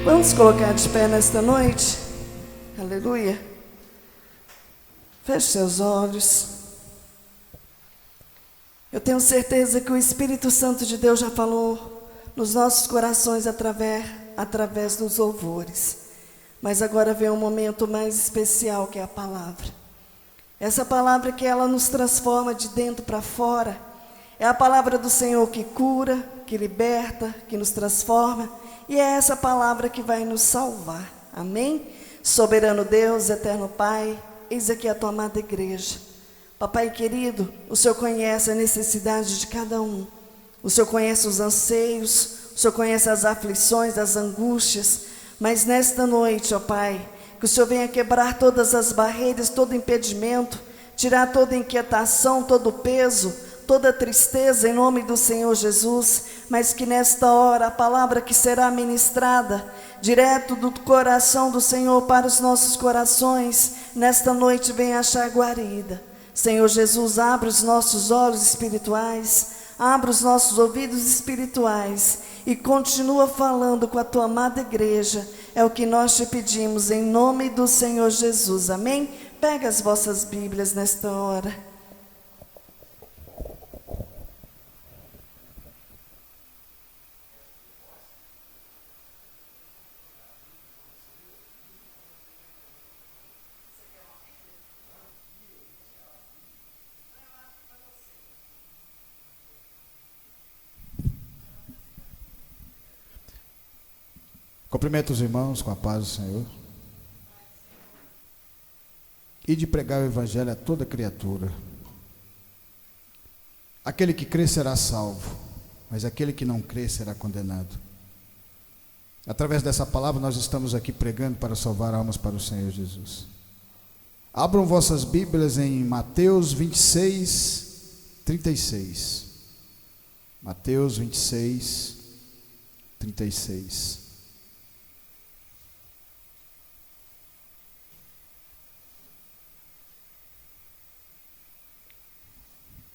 Vamos colocar de pé nesta noite. Aleluia. Feche seus olhos. Eu tenho certeza que o Espírito Santo de Deus já falou nos nossos corações através dos louvores. Mas agora vem um momento mais especial, que é a palavra. Essa palavra que ela nos transforma de dentro para fora. É a palavra do Senhor que cura, que liberta, que nos transforma. E é essa palavra que vai nos salvar. Amém? Soberano Deus, eterno Pai, eis aqui a tua amada igreja. Papai querido, o Senhor conhece a necessidade de cada um. O Senhor conhece os anseios, o Senhor conhece as aflições, as angústias. Mas nesta noite, ó Pai, que o Senhor venha quebrar todas as barreiras, todo impedimento, tirar toda inquietação, todo peso, toda tristeza em nome do Senhor Jesus, mas que nesta hora a palavra que será ministrada direto do coração do Senhor para os nossos corações, nesta noite venha achar guarida. Senhor Jesus, abre os nossos olhos espirituais, abre os nossos ouvidos espirituais e continua falando com a tua amada igreja. É o que nós te pedimos em nome do Senhor Jesus, amém? Pega as vossas Bíblias nesta hora. Cumprimento os irmãos com a paz do Senhor. E de pregar o evangelho a toda criatura. Aquele que crê será salvo, mas aquele que não crê será condenado. Através dessa palavra nós estamos aqui pregando para salvar almas para o Senhor Jesus. Abram vossas Bíblias em Mateus 26, 36. Mateus 26, 36.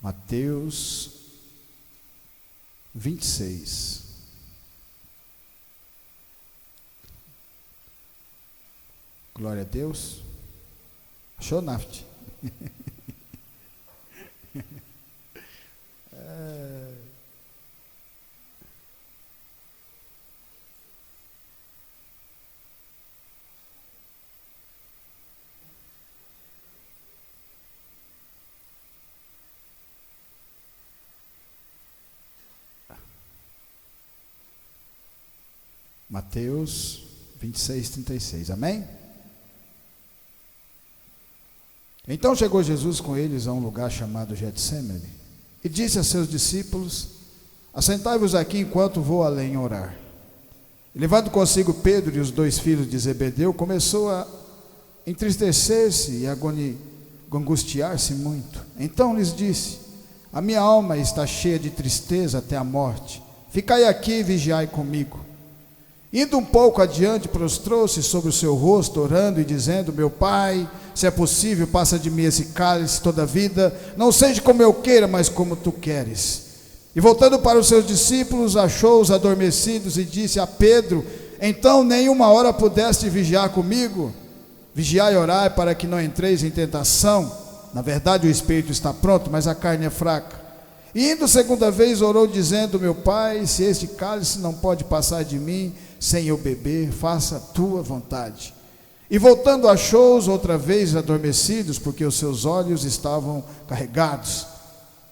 Mateus 26. Glória a Deus. Achou, Naft? Mateus 26, 36, amém? Então chegou Jesus com eles a um lugar chamado Getsêmani e disse a seus discípulos: assentai-vos aqui enquanto vou além orar. E levando consigo Pedro e os dois filhos de Zebedeu, começou a entristecer-se e angustiar-se muito. Então lhes disse: a minha alma está cheia de tristeza até a morte, ficai aqui e vigiai comigo. Indo um pouco adiante, prostrou-se sobre o seu rosto, orando e dizendo: meu Pai, se é possível, passa de mim esse cálice, todavia, não seja como eu queira, mas como tu queres. E voltando para os seus discípulos, achou-os adormecidos e disse a Pedro: então nem uma hora pudeste vigiar comigo? Vigiai e orai para que não entreis em tentação. Na verdade o espírito está pronto, mas a carne é fraca. E indo segunda vez orou dizendo: meu Pai, se este cálice não pode passar de mim sem eu beber, faça a tua vontade. E voltando achou-os outra vez adormecidos, porque os seus olhos estavam carregados.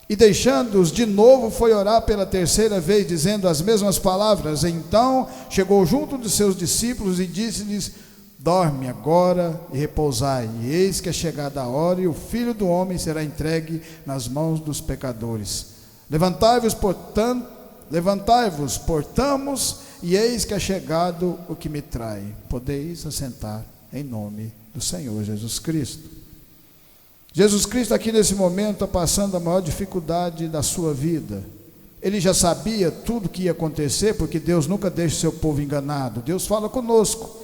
E deixando-os de novo, foi orar pela terceira vez, dizendo as mesmas palavras. Então chegou junto dos seus discípulos e disse-lhes: dorme agora e repousai, e eis que é chegada a hora, e o Filho do Homem será entregue nas mãos dos pecadores. Levantai-vos, portamos, e eis que é chegado o que me trai. Podeis assentar em nome do Senhor Jesus Cristo. Jesus Cristo aqui nesse momento está passando a maior dificuldade da sua vida. Ele já sabia tudo que ia acontecer, porque Deus nunca deixa o seu povo enganado. Deus fala conosco.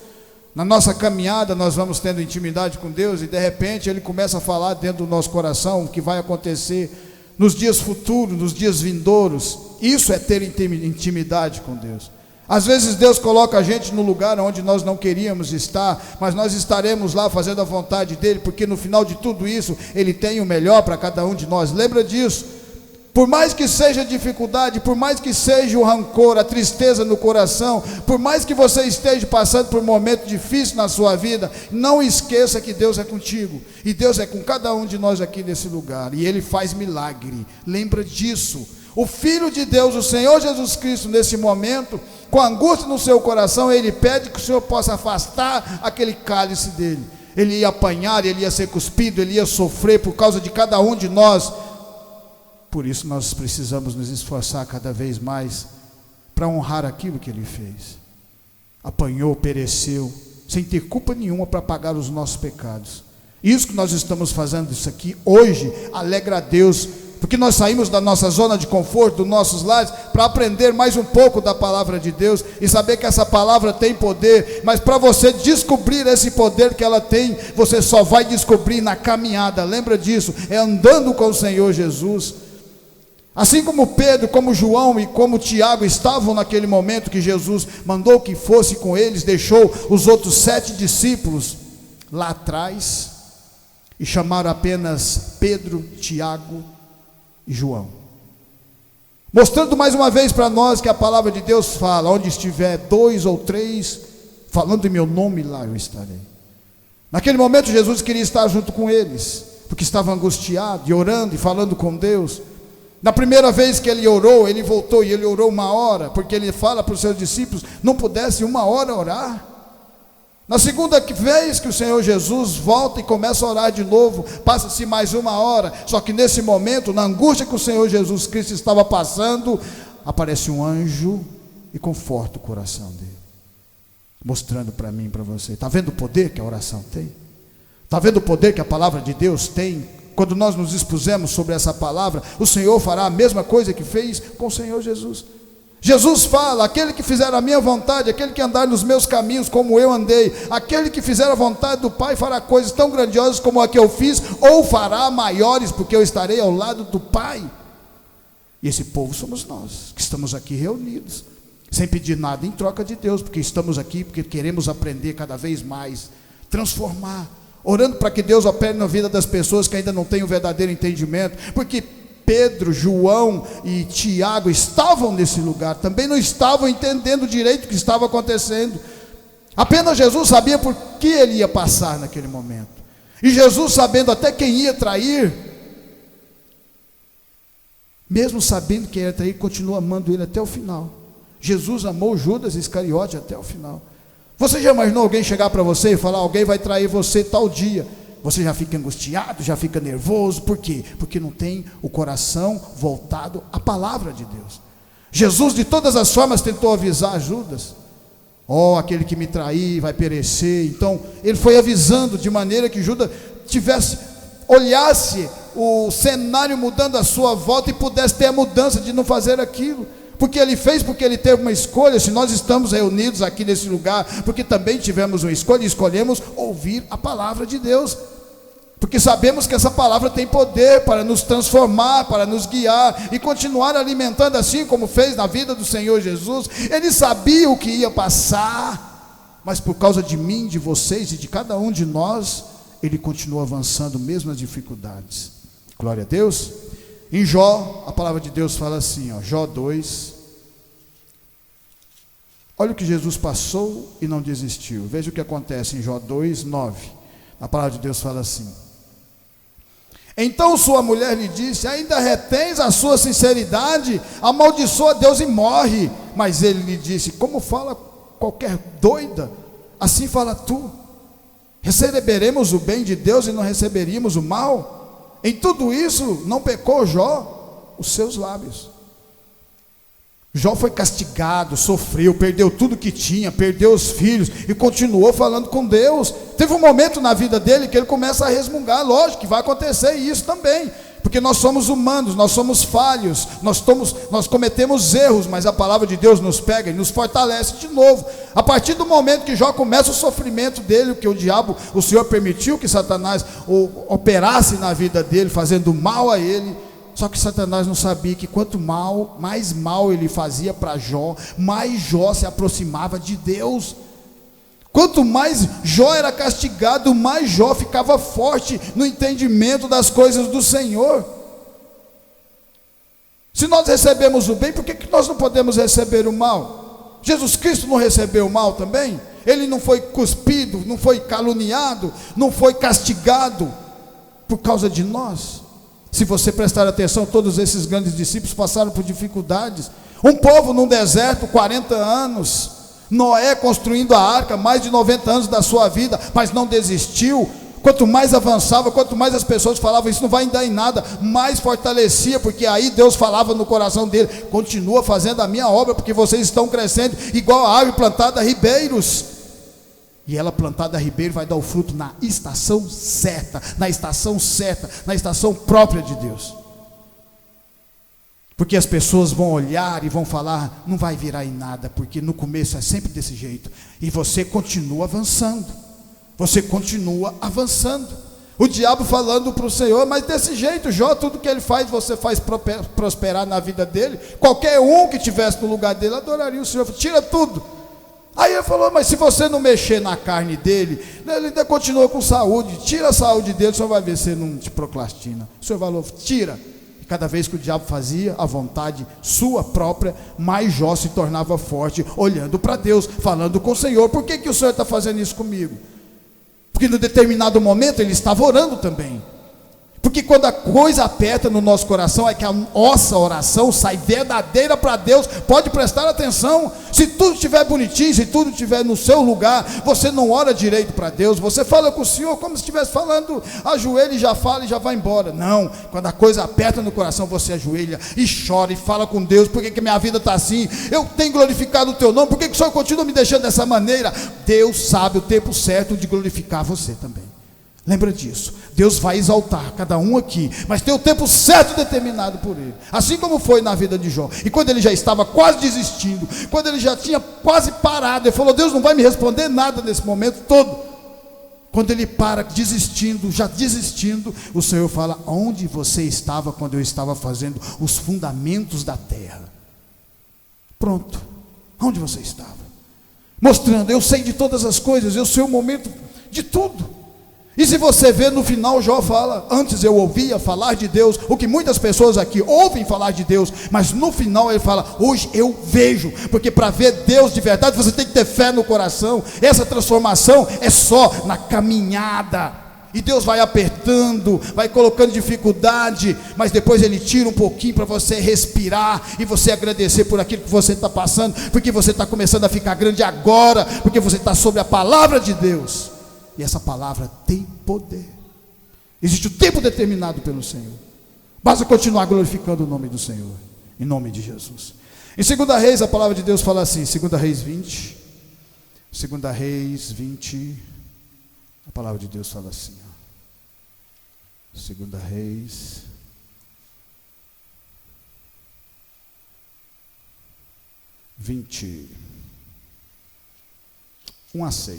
Na nossa caminhada nós vamos tendo intimidade com Deus e de repente Ele começa a falar dentro do nosso coração o que vai acontecer nos dias futuros, nos dias vindouros. Isso é ter intimidade com Deus. Às vezes Deus coloca a gente no lugar onde nós não queríamos estar, mas nós estaremos lá fazendo a vontade dEle, porque no final de tudo isso, Ele tem o melhor para cada um de nós. Lembra disso? Por mais que seja dificuldade, por mais que seja o rancor, a tristeza no coração, por mais que você esteja passando por um momento difícil na sua vida, não esqueça que Deus é contigo, e Deus é com cada um de nós aqui nesse lugar, e Ele faz milagre. Lembra disso. O Filho de Deus, o Senhor Jesus Cristo, nesse momento, com angústia no seu coração, Ele pede que o Senhor possa afastar aquele cálice dele. Ele ia apanhar, ele ia ser cuspido, ele ia sofrer por causa de cada um de nós. Por isso nós precisamos nos esforçar cada vez mais para honrar aquilo que Ele fez. Apanhou, pereceu, sem ter culpa nenhuma para pagar os nossos pecados. Isso que nós estamos fazendo isso aqui hoje, alegra a Deus, porque nós saímos da nossa zona de conforto, dos nossos lares, para aprender mais um pouco da palavra de Deus, e saber que essa palavra tem poder, mas para você descobrir esse poder que ela tem, você só vai descobrir na caminhada. Lembra disso, é andando com o Senhor Jesus. Assim como Pedro, como João e como Tiago estavam naquele momento que Jesus mandou que fosse com eles, deixou os outros 7 discípulos lá atrás, e chamaram apenas Pedro, Tiago e João, mostrando mais uma vez para nós que a palavra de Deus fala: onde estiver 2 ou 3 falando em meu nome, lá eu estarei. Naquele momento Jesus queria estar junto com eles, porque estava angustiado e orando e falando com Deus. Na primeira vez que ele orou, ele voltou e ele orou 1 hora, porque ele fala para os seus discípulos: não pudesse 1 hora orar. Na segunda vez que o Senhor Jesus volta e começa a orar de novo, passa-se mais 1 hora, só que nesse momento, na angústia que o Senhor Jesus Cristo estava passando, aparece um anjo e conforta o coração dele, mostrando para mim e para você. Está vendo o poder que a oração tem? Está vendo o poder que a palavra de Deus tem? Quando nós nos expusemos sobre essa palavra, o Senhor fará a mesma coisa que fez com o Senhor Jesus. Jesus fala: aquele que fizer a minha vontade, aquele que andar nos meus caminhos como eu andei, aquele que fizer a vontade do Pai fará coisas tão grandiosas como a que eu fiz, ou fará maiores, porque eu estarei ao lado do Pai. E esse povo somos nós, que estamos aqui reunidos, sem pedir nada em troca de Deus, porque estamos aqui porque queremos aprender cada vez mais, transformar, orando para que Deus opere na vida das pessoas que ainda não têm o verdadeiro entendimento, porque Pedro, João e Tiago estavam nesse lugar, também não estavam entendendo direito o que estava acontecendo. Apenas Jesus sabia por que ele ia passar naquele momento, e Jesus, sabendo até quem ia trair, mesmo sabendo quem ia trair, continua amando ele até o final. Jesus amou Judas Iscariote até o final. Você já imaginou alguém chegar para você e falar: alguém vai trair você tal dia? Você já fica angustiado, já fica nervoso. Por quê? Porque não tem o coração voltado à palavra de Deus. Jesus de todas as formas tentou avisar Judas: aquele que me trair vai perecer. Então ele foi avisando de maneira que Judas olhasse o cenário mudando à sua volta e pudesse ter a mudança de não fazer aquilo. Porque ele fez, porque ele teve uma escolha. Se nós estamos reunidos aqui nesse lugar, porque também tivemos uma escolha, e escolhemos ouvir a palavra de Deus, porque sabemos que essa palavra tem poder para nos transformar, para nos guiar e continuar alimentando, assim como fez na vida do Senhor Jesus. Ele sabia o que ia passar, mas por causa de mim, de vocês e de cada um de nós, ele continua avançando mesmo nas dificuldades. Glória a Deus. Em Jó, a palavra de Deus fala assim, Jó 2, olha o que Jesus passou e não desistiu. Veja o que acontece em Jó 2, 9. A palavra de Deus fala assim: então sua mulher lhe disse: ainda retens a sua sinceridade? Amaldiçoa Deus e morre. Mas ele lhe disse: como fala qualquer doida, assim fala tu. Receberemos o bem de Deus e não receberíamos o mal? Em tudo isso não pecou Jó, os seus lábios. Jó foi castigado, sofreu, perdeu tudo que tinha, perdeu os filhos e continuou falando com Deus. Teve um momento na vida dele que ele começa a resmungar. Lógico que vai acontecer isso também, porque nós somos humanos, nós somos falhos, nós cometemos erros, mas a palavra de Deus nos pega e nos fortalece de novo. A partir do momento que Jó começa o sofrimento dele, que o Senhor permitiu que Satanás operasse na vida dele, fazendo mal a ele, Só que Satanás não sabia que quanto mais mal ele fazia para Jó, mais Jó se aproximava de Deus. Quanto mais Jó era castigado, mais Jó ficava forte no entendimento das coisas do Senhor. Se nós recebemos o bem, por que nós não podemos receber o mal? Jesus Cristo não recebeu o mal também? Ele não foi cuspido, não foi caluniado, não foi castigado por causa de nós? Se você prestar atenção, todos esses grandes discípulos passaram por dificuldades. Um povo num deserto, 40 anos. Noé construindo a arca, mais de 90 anos da sua vida, mas não desistiu. Quanto mais avançava, quanto mais as pessoas falavam, isso não vai dar em nada, mais fortalecia, porque aí Deus falava no coração dele: continua fazendo a minha obra, porque vocês estão crescendo igual a árvore plantada a ribeiros. E ela plantada a ribeiro vai dar o fruto na estação certa, na estação própria de Deus. Porque as pessoas vão olhar e vão falar: não vai virar em nada, porque no começo é sempre desse jeito. E você continua avançando. Você continua avançando. O diabo falando para o Senhor: mas desse jeito, Jó, tudo que ele faz, você faz prosperar na vida dele. Qualquer um que estivesse no lugar dele adoraria o Senhor. Tira tudo. Aí ele falou: mas se você não mexer na carne dele, ele ainda continua com saúde. Tira a saúde dele, o Senhor vai ver se ele não te procrastina. O Senhor falou: tira. E cada vez que o diabo fazia a vontade sua própria, mais Jó se tornava forte, olhando para Deus, falando com o Senhor: por que o Senhor está fazendo isso comigo? Porque em determinado momento ele estava orando também. Porque quando a coisa aperta no nosso coração, é que a nossa oração sai verdadeira para Deus. Pode prestar atenção. Se tudo estiver bonitinho, se tudo estiver no seu lugar, você não ora direito para Deus. Você fala com o Senhor como se estivesse falando, ajoelha e já fala e já vai embora. Não, quando a coisa aperta no coração, você ajoelha e chora e fala com Deus: por que minha vida está assim? Eu tenho glorificado o teu nome, por que o Senhor continua me deixando dessa maneira? Deus sabe o tempo certo de glorificar você também. Lembra disso. Deus vai exaltar cada um aqui, mas tem o tempo certo determinado por Ele. Assim como foi na vida de Jó. E quando ele já estava quase desistindo, quando ele já tinha quase parado, ele falou: Deus não vai me responder nada nesse momento todo. Quando ele para desistindo, já desistindo, o Senhor fala: onde você estava quando eu estava fazendo os fundamentos da terra? Pronto. Onde você estava? Mostrando: eu sei de todas as coisas, eu sei o momento de tudo. E se você ver no final, Jó fala: antes eu ouvia falar de Deus, o que muitas pessoas aqui ouvem falar de Deus, mas no final ele fala: hoje eu vejo. Porque para ver Deus de verdade, você tem que ter fé no coração. Essa transformação é só na caminhada. E Deus vai apertando, vai colocando dificuldade, mas depois Ele tira um pouquinho para você respirar e você agradecer por aquilo que você está passando, porque você está começando a ficar grande agora, porque você está sobre a palavra de Deus. E essa palavra tem poder. Existe o tempo determinado pelo Senhor. Basta continuar glorificando o nome do Senhor, em nome de Jesus. Em 2 Reis, a palavra de Deus fala assim, 2 Reis 20. 2 Reis 20. A palavra de Deus fala assim, 2 Reis 20, 1-6.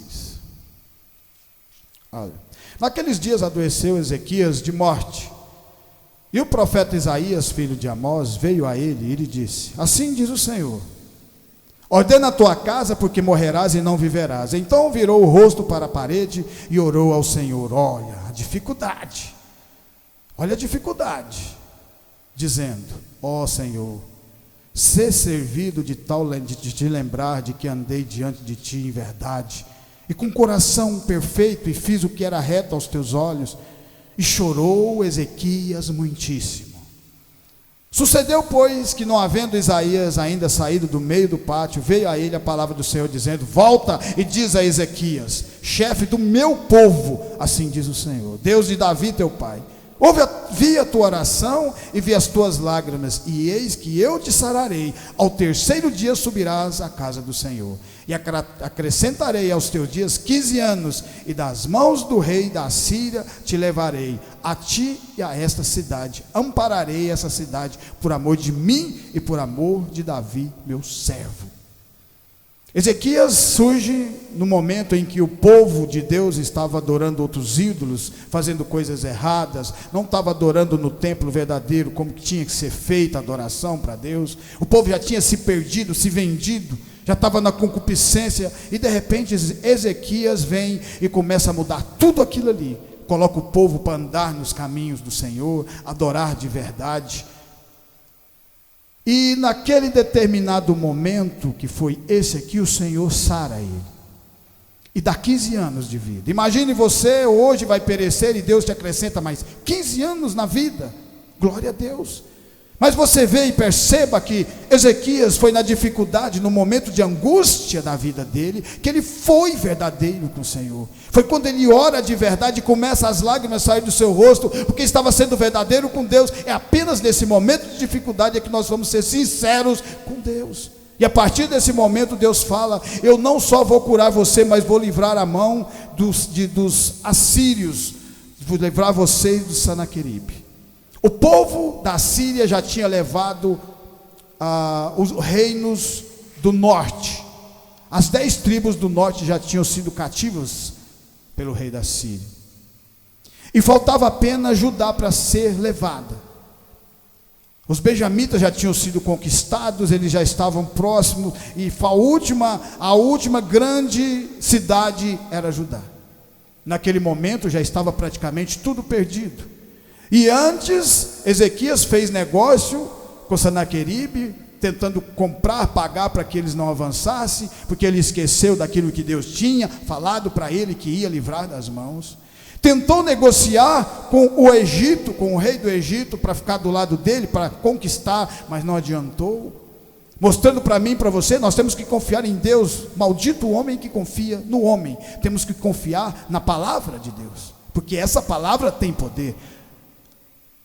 Olha, naqueles dias adoeceu Ezequias de morte, e o profeta Isaías, filho de Amós, veio a ele e lhe disse: assim diz o Senhor: ordena a tua casa, porque morrerás e não viverás. Então virou o rosto para a parede e orou ao Senhor. Olha a dificuldade, dizendo: ó Senhor, ser servido de te lembrar de que andei diante de ti em verdade, e com coração perfeito, e fiz o que era reto aos teus olhos. E chorou Ezequias muitíssimo. Sucedeu, pois, que não havendo Isaías ainda saído do meio do pátio, veio a ele a palavra do Senhor, dizendo: volta e diz a Ezequias, chefe do meu povo, assim diz o Senhor, Deus de Davi teu pai: vi a tua oração e vi as tuas lágrimas, e eis que eu te sararei. Ao terceiro dia subirás à casa do Senhor, e acrescentarei aos teus dias 15 anos, e das mãos do rei da Síria te levarei, a ti e a esta cidade. Ampararei essa cidade por amor de mim e por amor de Davi meu servo. Ezequias surge no momento em que o povo de Deus estava adorando outros ídolos, fazendo coisas erradas, não estava adorando no templo verdadeiro como tinha que ser feita a adoração para Deus. O povo já tinha se perdido, se vendido, já estava na concupiscência, e de repente Ezequias vem e começa a mudar tudo aquilo ali, coloca o povo para andar nos caminhos do Senhor, adorar de verdade. E naquele determinado momento, que foi esse aqui, o Senhor sara ele, e dá 15 anos de vida. Imagine você, hoje vai perecer e Deus te acrescenta mais 15 anos na vida, glória a Deus. Mas você vê e perceba que Ezequias foi na dificuldade, no momento de angústia da vida dele, que ele foi verdadeiro com o Senhor. Foi quando ele ora de verdade e começa as lágrimas a sair do seu rosto, porque estava sendo verdadeiro com Deus. É apenas nesse momento de dificuldade é que nós vamos ser sinceros com Deus. E a partir desse momento Deus fala: eu não só vou curar você, mas vou livrar a mão dos assírios, vou livrar vocês do Sanaqueribe. O povo da Síria já tinha levado os reinos do norte. As 10 tribos do norte já tinham sido cativas pelo rei da Síria. E faltava apenas Judá para ser levada. Os benjamitas já tinham sido conquistados, eles já estavam próximos, e a última grande cidade era Judá. Naquele momento já estava praticamente tudo perdido. E antes, Ezequias fez negócio com Sanaqueribe, tentando comprar, pagar para que eles não avançassem, porque ele esqueceu daquilo que Deus tinha falado para ele, que ia livrar das mãos. Tentou negociar com o Egito, com o rei do Egito, para ficar do lado dele, para conquistar, mas não adiantou. Mostrando para mim e para você, nós temos que confiar em Deus. Maldito o homem que confia no homem. Temos que confiar na palavra de Deus, porque essa palavra tem poder.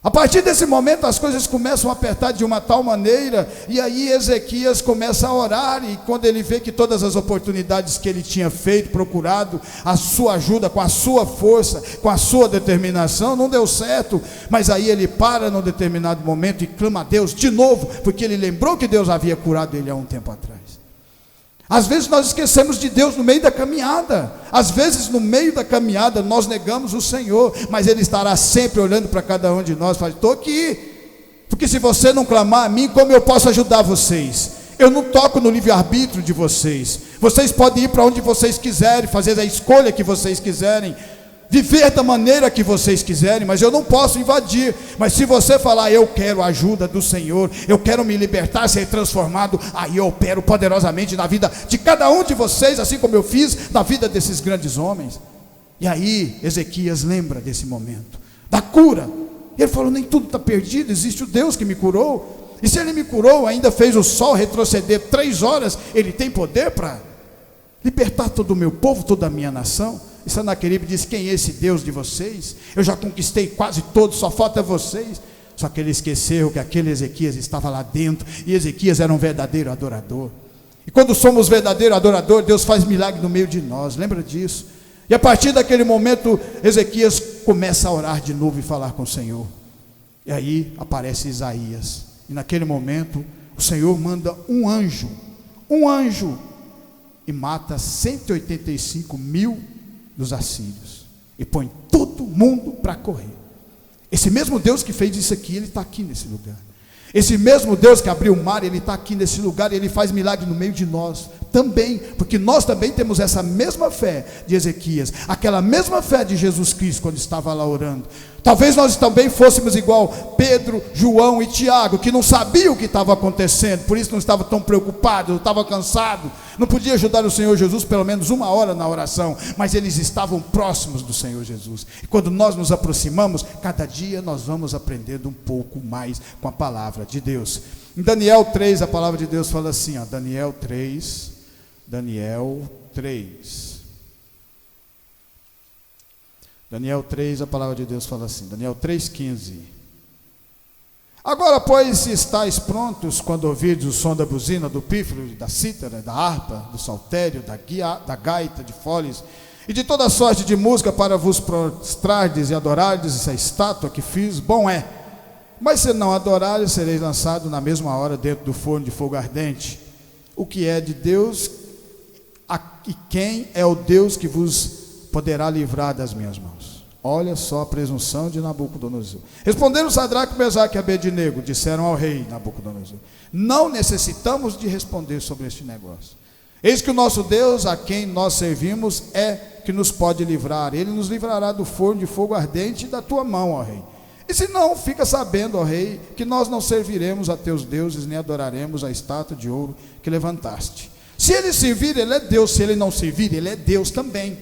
A partir desse momento as coisas começam a apertar de uma tal maneira, e aí Ezequias começa a orar, e quando ele vê que todas as oportunidades que ele tinha feito, procurado a sua ajuda, com a sua força, com a sua determinação, não deu certo, mas aí ele para num determinado momento e clama a Deus de novo, porque ele lembrou que Deus havia curado ele há um tempo atrás. Às vezes nós esquecemos de Deus no meio da caminhada. Às vezes no meio da caminhada nós negamos o Senhor, mas Ele estará sempre olhando para cada um de nós e fala: estou aqui, porque se você não clamar a mim, como eu posso ajudar vocês? Eu não toco no livre-arbítrio de vocês. Vocês podem ir para onde vocês quiserem, fazer a escolha que vocês quiserem, viver da maneira que vocês quiserem, mas eu não posso invadir. Mas se você falar: eu quero a ajuda do Senhor, eu quero me libertar, ser transformado, aí eu opero poderosamente na vida de cada um de vocês, assim como eu fiz na vida desses grandes homens. E aí Ezequias lembra desse momento, da cura. Ele falou: nem tudo está perdido, existe o Deus que me curou, e se Ele me curou, ainda fez o sol retroceder 3 horas, Ele tem poder para libertar todo o meu povo, toda a minha nação. E Sanaqueribe disse: quem é esse Deus de vocês? Eu já conquistei quase todos, só falta vocês. Só que ele esqueceu que aquele Ezequias estava lá dentro, e Ezequias era um verdadeiro adorador. E quando somos verdadeiro adorador, Deus faz milagre no meio de nós, lembra disso? E a partir daquele momento, Ezequias começa a orar de novo e falar com o Senhor. E aí aparece Isaías, e naquele momento o Senhor manda um anjo, e mata 185 mil dos assírios, e põe todo mundo para correr. Esse mesmo Deus que fez isso aqui, Ele está aqui nesse lugar. Esse mesmo Deus que abriu o mar, Ele está aqui nesse lugar, e Ele faz milagre no meio de nós também, porque nós também temos essa mesma fé de Ezequias, aquela mesma fé de Jesus Cristo quando estava lá orando. Talvez nós também fôssemos igual Pedro, João e Tiago, que não sabiam o que estava acontecendo, por isso não estavam tão preocupados, estavam cansados, não podia ajudar o Senhor Jesus pelo menos 1 hora na oração, mas eles estavam próximos do Senhor Jesus. E quando nós nos aproximamos, cada dia nós vamos aprendendo um pouco mais com a palavra de Deus. Em Daniel 3, a palavra de Deus fala assim, ó, Daniel 3, a palavra de Deus fala assim, Daniel 3,15. Agora, pois, se estáis prontos, quando ouvirdes o som da buzina, do pífaro, da cítara, da harpa, do saltério, da gaita, de foles, e de toda sorte de música, para vos prostrardes e adorardes essa estátua que fiz, bom é. Mas se não adorardes, sereis lançado na mesma hora dentro do forno de fogo ardente. O que é de Deus, E quem é o Deus que vos poderá livrar das minhas mãos? Olha só a presunção de Nabucodonosor. Responderam Sadraque, Mesaque e Abednego, disseram ao rei Nabucodonosor: não necessitamos de responder sobre este negócio. Eis que o nosso Deus, a quem nós servimos, é que nos pode livrar. Ele nos livrará do forno de fogo ardente da tua mão, ó rei. E se não, fica sabendo, ó rei, que nós não serviremos a teus deuses, nem adoraremos a estátua de ouro que levantaste. Se ele servir, ele é Deus. Se ele não servir, ele é Deus também.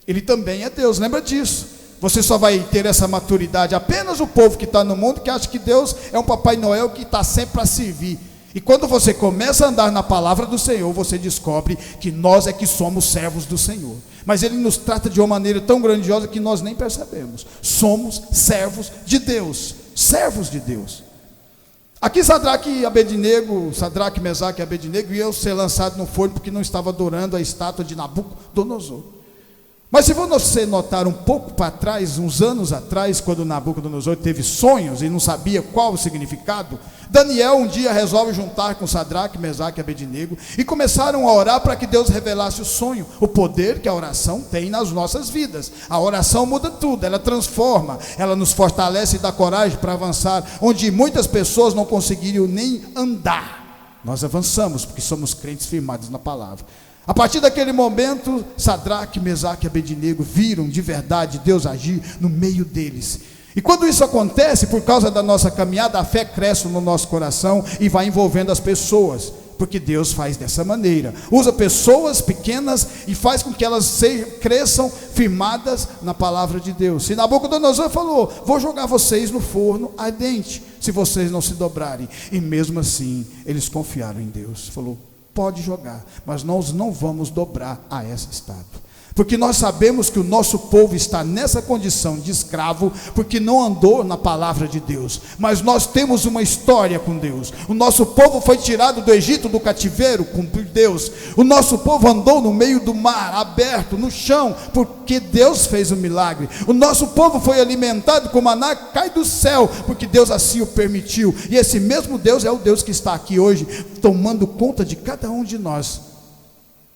Ele também é Deus, lembra disso. Você só vai ter essa maturidade, apenas o povo que está no mundo, que acha que Deus é um Papai Noel que está sempre para servir. E quando você começa a andar na palavra do Senhor, você descobre que nós é que somos servos do Senhor. Mas Ele nos trata de uma maneira tão grandiosa que nós nem percebemos. Somos servos de Deus, servos de Deus. Aqui Sadraque, Mesaque e Abednego iam ser lançados no forno porque não estava adorando a estátua de Nabucodonosor. Mas se você notar um pouco para trás, uns anos atrás, quando Nabucodonosor teve sonhos e não sabia qual o significado, Daniel um dia resolve juntar com Sadraque, Mesaque e Abednego e começaram a orar para que Deus revelasse o sonho, o poder que a oração tem nas nossas vidas. A oração muda tudo, ela transforma, ela nos fortalece e dá coragem para avançar, onde muitas pessoas não conseguiriam nem andar. Nós avançamos porque somos crentes firmados na palavra. A partir daquele momento, Sadraque, Mesaque e Abednego viram de verdade Deus agir no meio deles. E quando isso acontece, por causa da nossa caminhada, a fé cresce no nosso coração e vai envolvendo as pessoas, porque Deus faz dessa maneira, usa pessoas pequenas e faz com que elas cresçam firmadas na palavra de Deus. E Nabucodonosor falou: vou jogar vocês no forno ardente, se vocês não se dobrarem. E mesmo assim, eles confiaram em Deus. Falou: pode jogar, mas nós não vamos dobrar a essa estátua, porque nós sabemos que o nosso povo está nessa condição de escravo, porque não andou na palavra de Deus. Mas nós temos uma história com Deus. O nosso povo foi tirado do Egito, do cativeiro, com Deus. O nosso povo andou no meio do mar, aberto, no chão, porque Deus fez um milagre. O nosso povo foi alimentado com maná que cai do céu, porque Deus assim o permitiu. E esse mesmo Deus é o Deus que está aqui hoje, tomando conta de cada um de nós.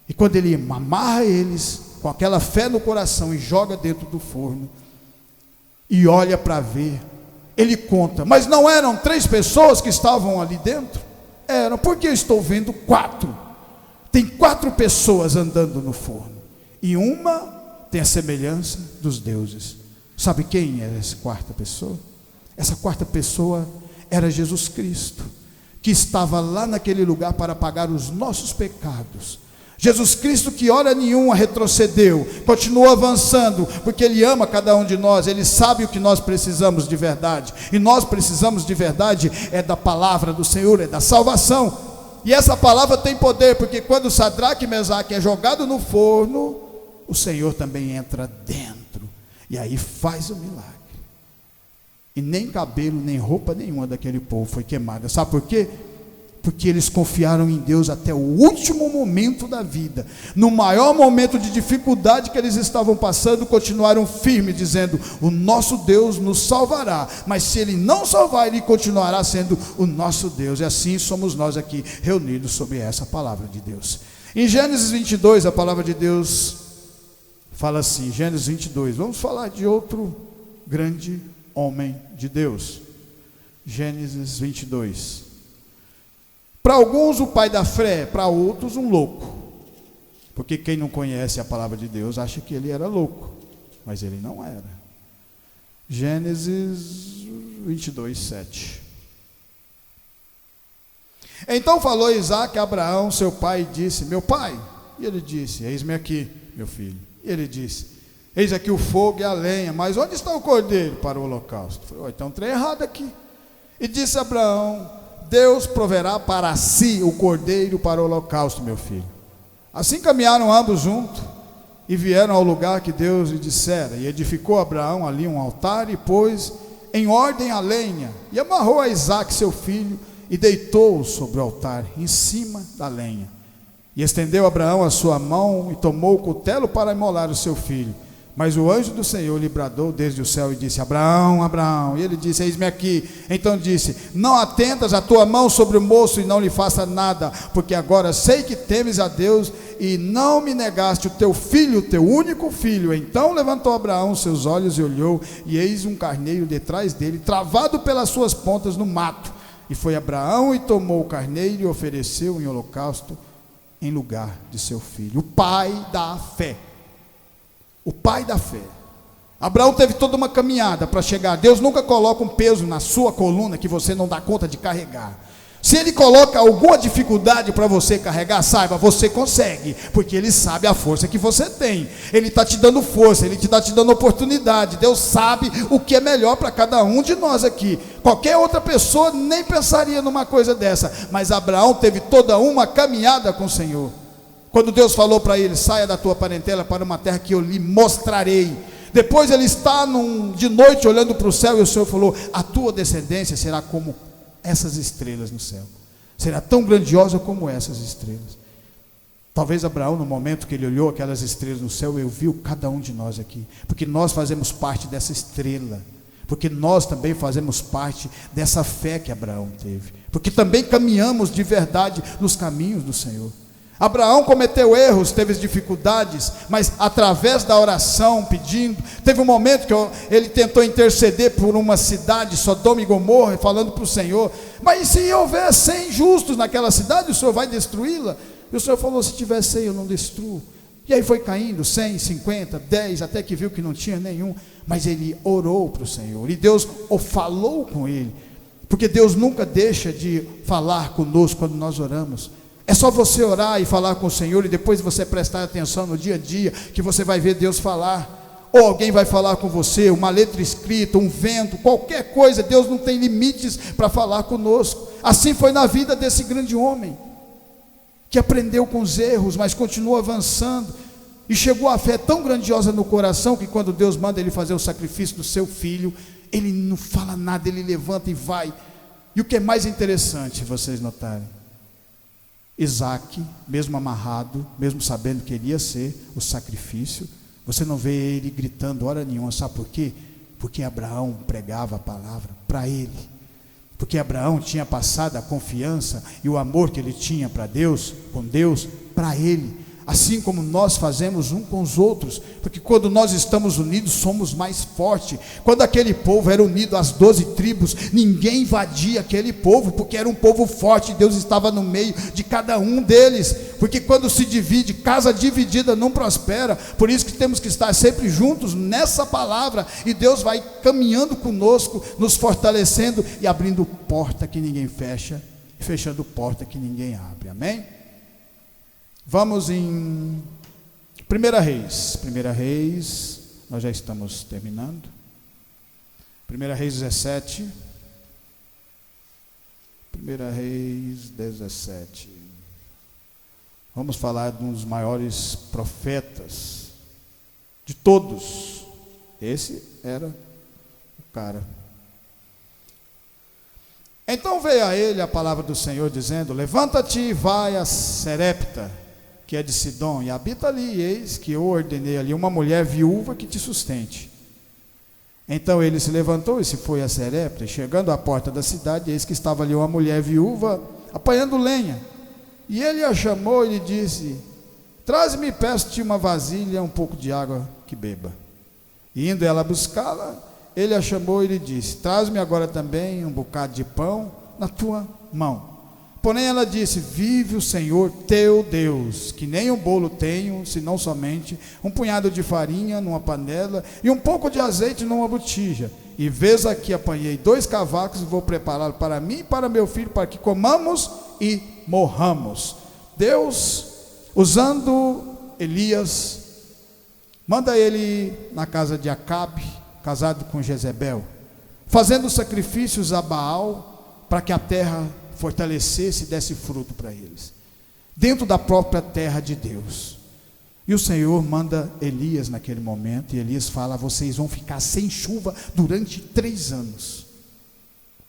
E quando Ele amarra eles com aquela fé no coração e joga dentro do forno e olha para ver, ele conta, mas não eram 3 pessoas que estavam ali dentro? Eram, porque eu estou vendo 4. Tem 4 pessoas andando no forno, e uma tem a semelhança dos deuses. Sabe quem era essa 4ª pessoa? Essa 4ª pessoa era Jesus Cristo, que estava lá naquele lugar para pagar os nossos pecados. Jesus Cristo, que hora nenhuma retrocedeu, continuou avançando, porque Ele ama cada um de nós. Ele sabe o que nós precisamos de verdade, e nós precisamos de verdade é da palavra do Senhor, é da salvação. E essa palavra tem poder, porque quando Sadraque e Mesaque é jogado no forno, o Senhor também entra dentro, e aí faz o milagre. E nem cabelo, nem roupa nenhuma daquele povo foi queimada. Sabe por quê? Porque eles confiaram em Deus até o último momento da vida. No maior momento de dificuldade que eles estavam passando, continuaram firmes, dizendo: o nosso Deus nos salvará, mas se Ele não salvar, Ele continuará sendo o nosso Deus. E assim somos nós aqui reunidos sobre essa palavra de Deus. Em Gênesis 22, a palavra de Deus fala assim, Gênesis 22, vamos falar de outro grande homem de Deus. Gênesis 22. Para alguns o pai da fé, para outros um louco, porque quem não conhece a palavra de Deus acha que ele era louco, mas ele não era. Gênesis 22, 7. Então falou Isaque a Abraão, seu pai, e disse: meu pai. E ele disse: eis-me aqui, meu filho. E ele disse: eis aqui o fogo e a lenha, mas onde está o cordeiro para o holocausto? Falei: então tem errado aqui. E disse Abraão: Deus proverá para si o cordeiro para o holocausto, meu filho. Assim caminharam ambos juntos e vieram ao lugar que Deus lhe dissera. E edificou Abraão ali um altar e pôs em ordem a lenha, e amarrou a Isaque seu filho e deitou-o sobre o altar, em cima da lenha. E estendeu Abraão a sua mão e tomou o cutelo para imolar o seu filho. Mas o anjo do Senhor lhe bradou desde o céu e disse: Abraão, Abraão. E ele disse: eis-me aqui. Então disse: não atentas a tua mão sobre o moço e não lhe faça nada, porque agora sei que temes a Deus e não me negaste o teu filho, o teu único filho. Então levantou Abraão seus olhos e olhou, e eis um carneiro detrás dele, travado pelas suas pontas no mato. E foi Abraão e tomou o carneiro e ofereceu em holocausto em lugar de seu filho. O pai da fé. O pai da fé. Abraão teve toda uma caminhada para chegar. Deus nunca coloca um peso na sua coluna que você não dá conta de carregar. Se Ele coloca alguma dificuldade para você carregar, saiba, você consegue, porque Ele sabe a força que você tem. Ele está te dando força, Ele está te dando oportunidade. Deus sabe o que é melhor para cada um de nós aqui. Qualquer outra pessoa nem pensaria numa coisa dessa, mas Abraão teve toda uma caminhada com o Senhor. Quando Deus falou para ele: saia da tua parentela para uma terra que eu lhe mostrarei. Depois ele está de noite olhando para o céu, e o Senhor falou: a tua descendência será como essas estrelas no céu, será tão grandiosa como essas estrelas. Talvez Abraão, no momento que ele olhou aquelas estrelas no céu, ele viu cada um de nós aqui, porque nós fazemos parte dessa estrela, porque nós também fazemos parte dessa fé que Abraão teve, porque também caminhamos de verdade nos caminhos do Senhor. Abraão cometeu erros, teve dificuldades, mas através da oração, pedindo, teve um momento que ele tentou interceder por uma cidade, Sodoma e Gomorra, falando para o Senhor: mas se houver 100 justos naquela cidade, o Senhor vai destruí-la? E o Senhor falou: se tiver 100 eu não destruo. E aí foi caindo 100, 50, 10, até que viu que não tinha nenhum, mas ele orou para o Senhor, e Deus falou com ele, porque Deus nunca deixa de falar conosco quando nós oramos. É só você orar e falar com o Senhor, e depois você prestar atenção no dia a dia, que você vai ver Deus falar. Ou alguém vai falar com você, uma letra escrita, um vento, qualquer coisa. Deus não tem limites para falar conosco. Assim foi na vida desse grande homem, que aprendeu com os erros, mas continuou avançando, e chegou a fé tão grandiosa no coração, que quando Deus manda ele fazer o sacrifício do seu filho, ele não fala nada, ele levanta e vai. E o que é mais interessante, vocês notarem, Isaac, mesmo amarrado, mesmo sabendo que iria ser o sacrifício, você não vê ele gritando hora nenhuma. Sabe por quê? Porque Abraão pregava a palavra para ele, porque Abraão tinha passado a confiança e o amor que ele tinha para Deus, com Deus, para ele. Assim como nós fazemos um com os outros, porque quando nós estamos unidos somos mais fortes. Quando aquele povo era unido às 12 tribos, ninguém invadia aquele povo, porque era um povo forte, Deus estava no meio de cada um deles. Porque quando se divide, casa dividida não prospera. Por isso que temos que estar sempre juntos nessa palavra, e Deus vai caminhando conosco, nos fortalecendo e abrindo porta que ninguém fecha, e fechando porta que ninguém abre. Amém? Vamos em 1 Reis, nós já estamos terminando. 1 Reis 17. 1 Reis 17. Vamos falar de um dos maiores profetas de todos. Esse era o cara. Então veio a ele a palavra do Senhor dizendo: levanta-te e vai a Serepta, que é de Sidom, e habita ali, e eis que eu ordenei ali uma mulher viúva que te sustente. Então ele se levantou e se foi a Serepta, e chegando à porta da cidade, eis que estava ali uma mulher viúva apanhando lenha. E ele a chamou e lhe disse: traze-me, peço-te uma vasilha, um pouco de água que beba. E indo ela buscá-la, ele a chamou e lhe disse: traze-me agora também um bocado de pão na tua mão. Porém ela disse: vive o Senhor teu Deus, que nem um bolo tenho, senão somente um punhado de farinha numa panela e um pouco de azeite numa botija. E vês aqui, apanhei 2 cavacos e vou prepará-lo para mim e para meu filho, para que comamos e morramos. Deus, usando Elias, manda ele na casa de Acabe, casado com Jezebel, fazendo sacrifícios a Baal, para que a terra fortalecesse e desse fruto para eles, dentro da própria terra de Deus. E o Senhor manda Elias naquele momento, e Elias fala: vocês vão ficar sem chuva durante 3 anos.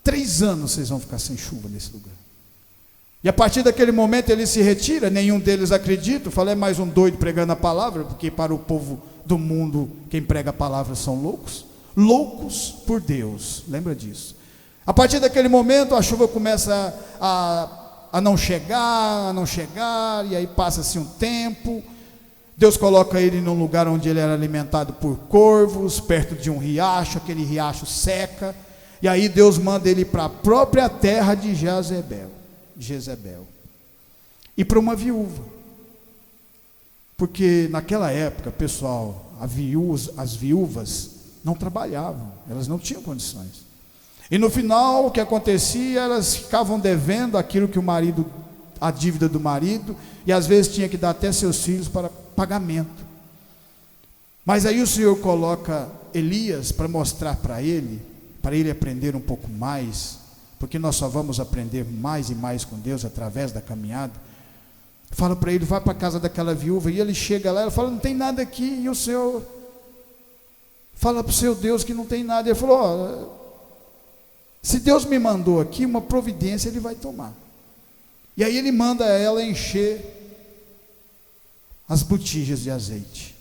3 anos vocês vão ficar sem chuva nesse lugar. E E a partir daquele momento ele se retira, nenhum deles acredita. Falei, é mais um doido pregando a palavra, porque para o povo do mundo, quem prega a palavra são loucos. Loucos por Deus, lembra disso. A partir daquele momento a chuva começa a não chegar, e aí passa-se um tempo. Deus coloca ele num lugar onde ele era alimentado por corvos, perto de um riacho, aquele riacho seca. E aí Deus manda ele para a própria terra de Jezebel, e para uma viúva, porque naquela época, pessoal, as viúvas não trabalhavam, elas não tinham condições, e no final o que acontecia, elas ficavam devendo aquilo que o marido, a dívida do marido, e às vezes tinha que dar até seus filhos para pagamento. Mas aí o Senhor coloca Elias para mostrar para ele aprender um pouco mais, porque nós só vamos aprender mais e mais com Deus através da caminhada. Fala para ele, vai para a casa daquela viúva, e ele chega lá, ela fala, não tem nada aqui, e o Senhor fala para o seu Deus que não tem nada. Ele falou, se Deus me mandou aqui, uma providência ele vai tomar. E aí ele manda ela encher as botijas de azeite.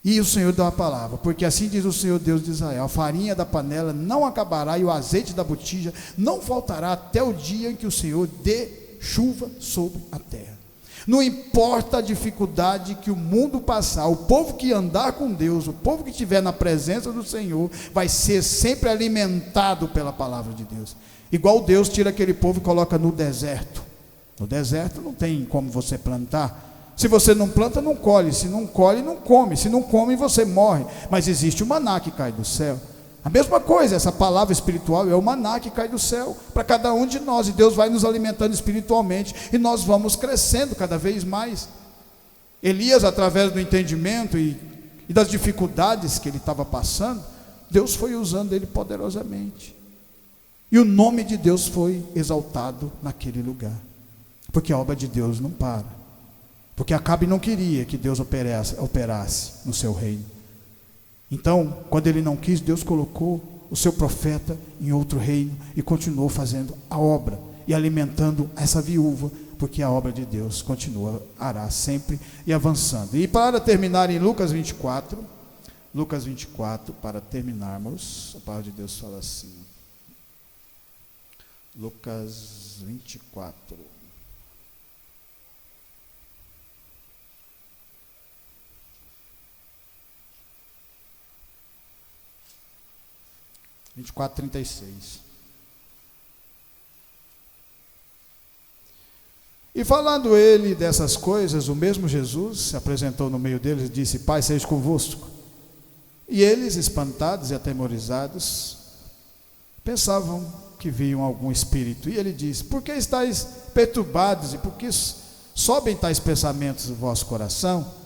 E o Senhor dá a palavra, porque assim diz o Senhor Deus de Israel: a farinha da panela não acabará e o azeite da botija não faltará até o dia em que o Senhor dê chuva sobre a terra. Não importa a dificuldade que o mundo passar, o povo que andar com Deus, o povo que estiver na presença do Senhor, vai ser sempre alimentado pela palavra de Deus. Igual Deus tira aquele povo e coloca no deserto. No deserto não tem como você plantar. Se você não planta, não colhe. Se não colhe, não come. Se não come, você morre. Mas existe o maná que cai do céu. A mesma coisa, essa palavra espiritual é o maná que cai do céu para cada um de nós. E Deus vai nos alimentando espiritualmente e nós vamos crescendo cada vez mais. Elias, através do entendimento e das dificuldades que ele estava passando, Deus foi usando ele poderosamente. E o nome de Deus foi exaltado naquele lugar. Porque a obra de Deus não para. Porque Acabe não queria que Deus operasse no seu reino. Então, quando ele não quis, Deus colocou o seu profeta em outro reino e continuou fazendo a obra e alimentando essa viúva, porque a obra de Deus continuará sempre e avançando. E para terminar em Lucas 24, para terminarmos, a palavra de Deus fala assim. Lucas 24. (24, 36). E falando ele dessas coisas, o mesmo Jesus se apresentou no meio deles e disse: Pai, seja convosco. E eles, espantados e atemorizados, pensavam que viam algum espírito. E ele disse: Por que estáis perturbados e por que sobem tais pensamentos no vosso coração?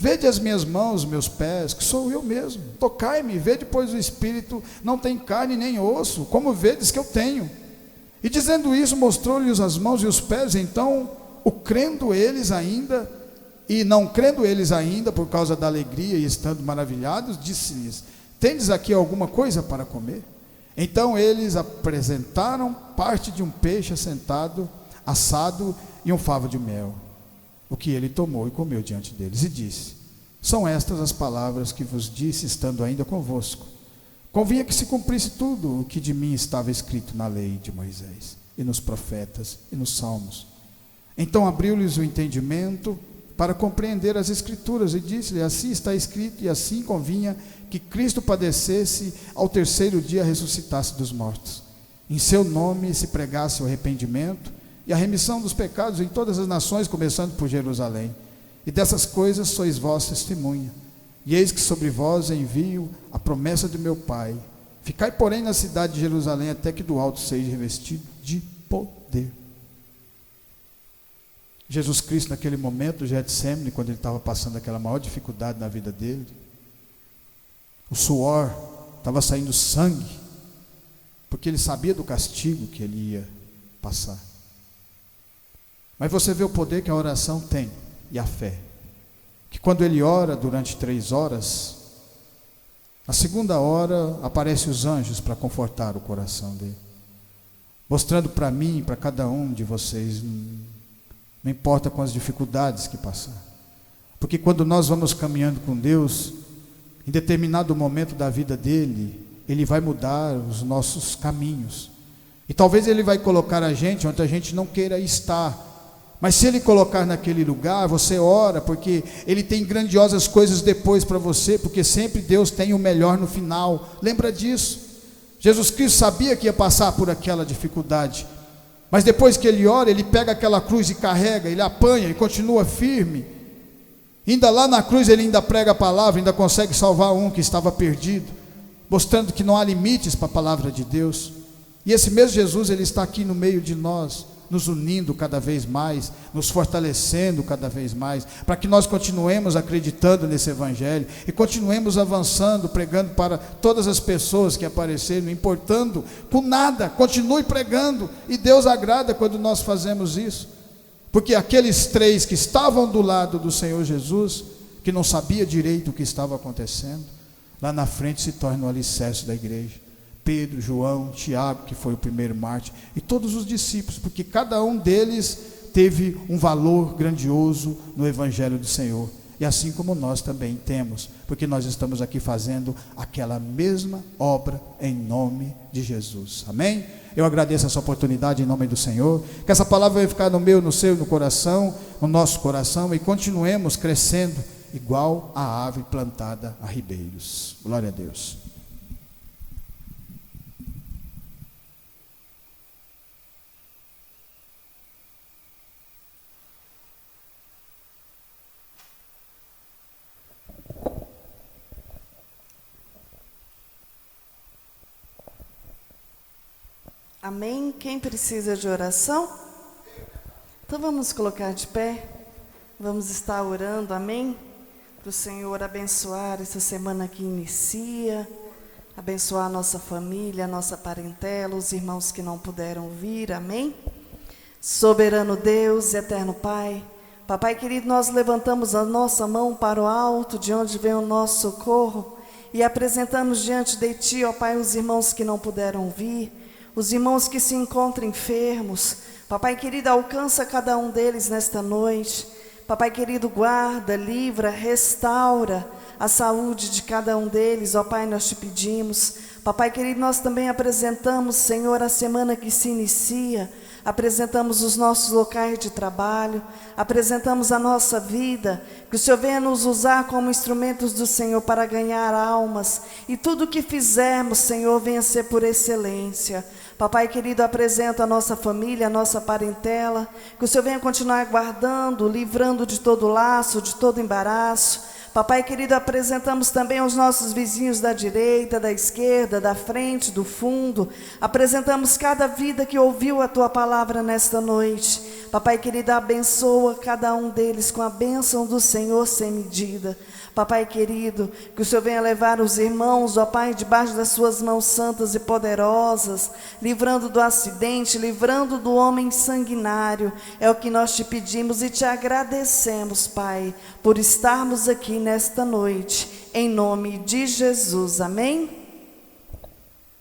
Vede as minhas mãos, meus pés, que sou eu mesmo. Tocai-me, vede, pois o espírito não tem carne nem osso, como vedes que eu tenho. E dizendo isso, mostrou-lhes as mãos e os pés. Então, crendo eles ainda, e não crendo eles ainda, por causa da alegria e estando maravilhados, disse-lhes: Tendes aqui alguma coisa para comer? Então eles apresentaram parte de um peixe assado e um favo de mel, o que ele tomou e comeu diante deles, e disse: São estas as palavras que vos disse, estando ainda convosco. Convinha que se cumprisse tudo o que de mim estava escrito na lei de Moisés, e nos profetas, e nos salmos. Então abriu-lhes o entendimento para compreender as escrituras, e disse-lhe: Assim está escrito, e assim convinha que Cristo padecesse, ao terceiro dia ressuscitasse dos mortos. Em seu nome se pregasse o arrependimento e a remissão dos pecados em todas as nações, começando por Jerusalém. E dessas coisas sois vós testemunha. E eis que sobre vós envio a promessa de meu Pai. Ficai, porém, na cidade de Jerusalém, até que do alto seja revestido de poder. Jesus Cristo, naquele momento, Getsemane, quando ele estava passando aquela maior dificuldade na vida dele, o suor, estava saindo sangue, porque ele sabia do castigo que ele ia passar. Mas você vê o poder que a oração tem, e a fé, que quando ele ora durante 3 horas, na segunda hora aparecem os anjos para confortar o coração dele. mostrando para mim, para cada um de vocês, não importa com as dificuldades que passar, porque quando nós vamos caminhando com Deus, em determinado momento da vida dele, Ele vai mudar os nossos caminhos, e talvez Ele vai colocar a gente onde a gente não queira estar, mas se Ele colocar naquele lugar, você ora, porque Ele tem grandiosas coisas depois para você, porque sempre Deus tem o melhor no final. Lembra disso? Jesus Cristo sabia que ia passar por aquela dificuldade, mas depois que Ele ora, Ele pega aquela cruz e carrega, Ele apanha e continua firme. Ainda lá na cruz Ele ainda prega a palavra, ainda consegue salvar um que estava perdido, mostrando que não há limites para a palavra de Deus. E esse mesmo Jesus, Ele está aqui no meio de nós, nos unindo cada vez mais, nos fortalecendo cada vez mais, para que nós continuemos acreditando nesse Evangelho, e continuemos avançando, pregando para todas as pessoas que aparecerem, não importando com nada, continue pregando, e Deus agrada quando nós fazemos isso, porque aqueles 3 que estavam do lado do Senhor Jesus, que não sabia direito o que estava acontecendo, lá na frente se tornam o alicerce da igreja. Pedro, João, Tiago, que foi o primeiro mártir, e todos os discípulos, porque cada um deles teve um valor grandioso no Evangelho do Senhor, e assim como nós também temos, porque nós estamos aqui fazendo aquela mesma obra em nome de Jesus, amém? Eu agradeço essa oportunidade em nome do Senhor, que essa palavra vai ficar no meu, no seu, no coração, no nosso coração, e continuemos crescendo igual a ave plantada a ribeiros. Glória a Deus. Amém? Quem precisa de oração? Então vamos colocar de pé, vamos estar orando, amém? Para o Senhor abençoar essa semana que inicia, abençoar a nossa família, a nossa parentela, os irmãos que não puderam vir, amém? Soberano Deus, eterno Pai, Papai querido, nós levantamos a nossa mão para o alto, de onde vem o nosso socorro, e apresentamos diante de Ti, ó Pai, os irmãos que não puderam vir, os irmãos que se encontram enfermos. Papai querido, alcança cada um deles nesta noite. Papai querido, guarda, livra, restaura a saúde de cada um deles, ó Pai, nós te pedimos. Papai querido, nós também apresentamos, Senhor, a semana que se inicia, apresentamos os nossos locais de trabalho, apresentamos a nossa vida, que o Senhor venha nos usar como instrumentos do Senhor para ganhar almas, e tudo que fizermos, Senhor, venha ser por excelência. Papai querido, apresenta a nossa família, a nossa parentela, que o Senhor venha continuar guardando, livrando de todo laço, de todo embaraço. Papai querido, apresentamos também os nossos vizinhos da direita, da esquerda, da frente, do fundo. Apresentamos cada vida que ouviu a Tua palavra nesta noite. Papai querido, abençoa cada um deles com a bênção do Senhor sem medida. Papai querido, que o Senhor venha levar os irmãos, ó Pai, debaixo das suas mãos santas e poderosas, livrando do acidente, livrando do homem sanguinário. É o que nós te pedimos e te agradecemos, Pai, por estarmos aqui nesta noite, em nome de Jesus, amém?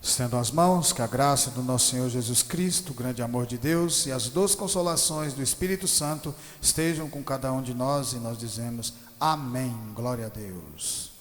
Estendo as mãos, que a graça do nosso Senhor Jesus Cristo, o grande amor de Deus e as doces consolações do Espírito Santo estejam com cada um de nós, e nós dizemos amém, glória a Deus.